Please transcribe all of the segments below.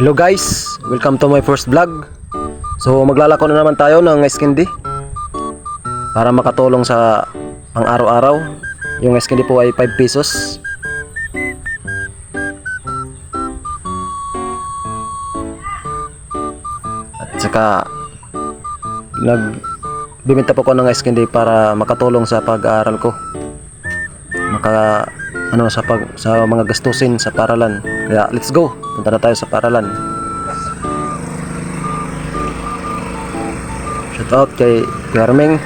Hello guys, welcome to my first vlog. So maglalako na naman tayo ng ice candy para makatulong sa pang araw-araw. Yung ice candy po ay 5 pesos. At saka nagbibenta po ko ng ice candy para makatulong sa pag-aaral ko. Sa mga gastusin sa paaralan. Kaya let's go. Punta na tayo sa paaralan. Shout out kay Garming.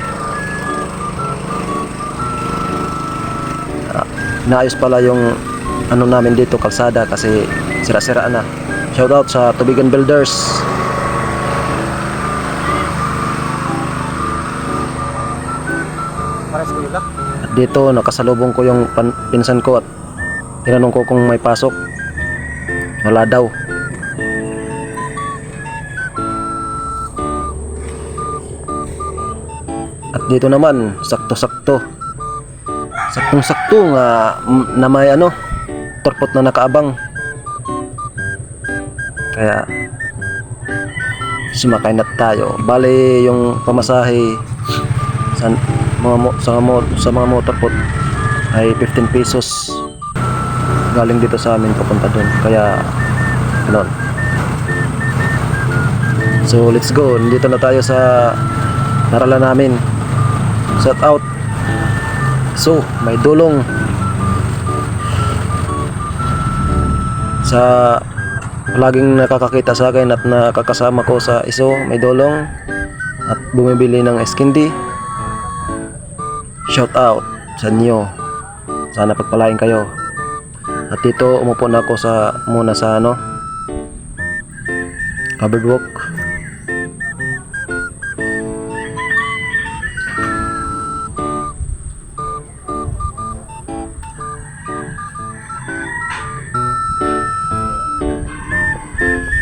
Naayos pala yung namin dito, kalsada, kasi sira-sira na. Shout out sa Tubigan Builders. At dito nakasalubong ko yung pinsan ko at tinanong ko kung may pasok. Wala daw. At dito naman saktong-sakto nga na may turpot na nakaabang. Kaya sumakay na tayo. Bali yung pamasahe sa mga motorpot ay 15 pesos galing dito sa amin papunta doon. Kaya so let's go. Nandito na tayo sa paaralan namin. Shout out. So may dulong sa laging nakakakita sa akin at nakakasama ko sa iso. May dulong at bumibili ng ice candy. Shout out sa inyo. Sana pagpalain kayo. At dito umupo na ako muna sa covered walk.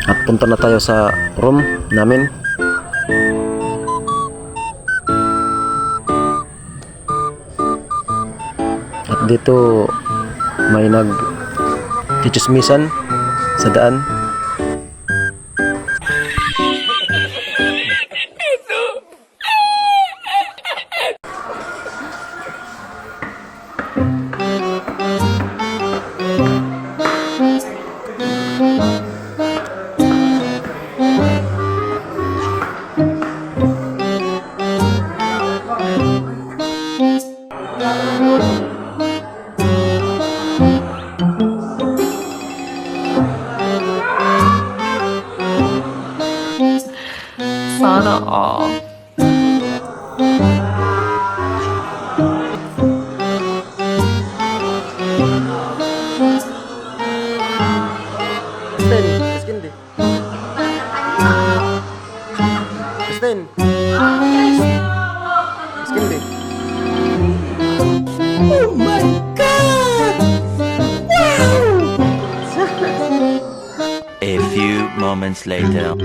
At punta na tayo sa room namin. At dito may nag-chichismisan sa daan. Sana all. Oh my God! Wow! A few moments later.